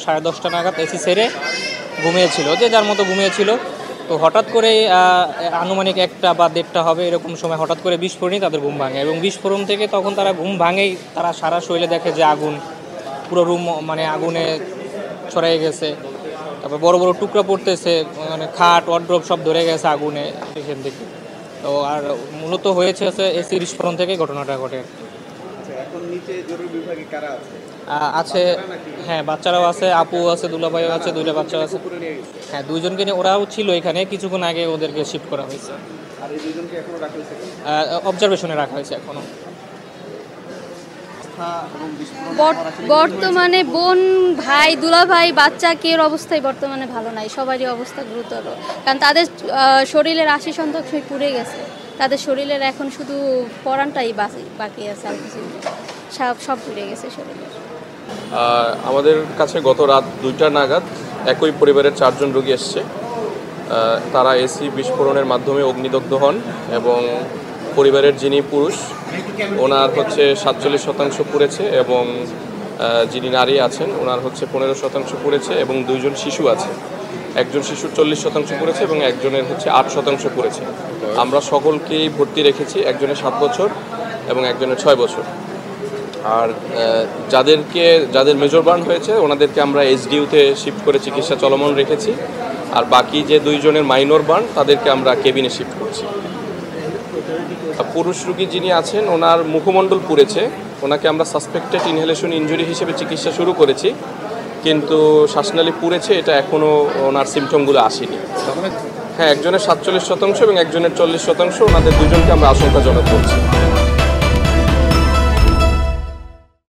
10:30 নাগাদ এসি ছেড়ে ঘুমিয়েছিল, যে যার মতো ঘুমিয়েছিল। তো হঠাৎ করে আনুমানিক 1টা বা 1:30 হবে এরকম সময় হঠাৎ করে বিস্ফোরণেই তাদের ঘুম ভাঙে, এবং বিস্ফোরণ থেকে তখন তারা ঘুম ভাঙেই তারা সারা শরীরে দেখে যে আগুন, পুরো রুম মানে আগুনে ছড়াই গেছে। তারপর বড় বড় টুকরা পড়তেছে, মানে খাট ওয়ার্ড্রোব সব ধরে গেছে আগুনে এখান থেকে। তো আর মূলত হয়েছে এসি বিস্ফোরণ থেকে ঘটনাটা ঘটে। এখন নিচে জরুরি বিভাগে কারা আছে? আছে, হ্যাঁ বাচ্চারাও আছে, আপু আছে, দুলাভাইও আছে, 2টা বাচ্চা আছে। হ্যাঁ 2জনকে নিয়ে ওরাও ছিল এখানে, কিছুক্ষণ আগে ওদেরকে শিফট করা হয়েছে। আর এই 2জনকে এখনো রাখা হয়েছে? অবজারভেশনে রাখা হয়েছে এখনো। বর্তমানে বোন, ভাই, দুলাভাই, বাচ্চা কেউ অবস্থায় বর্তমানে ভালো নাই, সবারই অবস্থা গুরুতর। কারণ তাদের শরীরের 80% পুড়ে গেছে, তাদের শরীরের এখন শুধু পরানটাই বাকি আছে, আর কিছু সব পুড়ে গেছে শরীরে। আমাদের কাছে গত রাত 2টা নাগাদ একই পরিবারের 4 জন রোগী এসছে। তারা এসি বিস্ফোরণের মাধ্যমে অগ্নিদগ্ধ হন, এবং পরিবারের যিনি পুরুষ ওনার 47% পুড়েছে, এবং যিনি নারী আছেন ওনার 15% পুড়েছে, এবং 2জন শিশু আছে। একজন শিশুর 40% পুড়েছে এবং একজনের 8% পুড়েছে। আমরা সকলকেই ভর্তি রেখেছি, একজনের 7 বছর এবং একজনের 6 বছর। আর যাদের মেজর বার্ন হয়েছে ওনাদেরকে আমরা এসডিইউতে শিফট করে চিকিৎসা চলমান রেখেছি, আর বাকি যে 2 জনের মাইনর বার্ন তাদেরকে আমরা কেবিনে শিফট করছি। পুরুষ রোগী যিনি আছেন ওনার মুখমণ্ডল পুড়েছে, ওনাকে আমরা সাসপেক্টেড ইনহেলেশন ইনজুরি হিসেবে চিকিৎসা শুরু করেছি, কিন্তু শ্বাসনালী পুড়েছে এটা এখনও ওনার সিমটমগুলো আসেনি। হ্যাঁ, একজনের 47% এবং একজনের 40%, ওনাদের 2জনকে আমরা আশঙ্কাজনক করছি।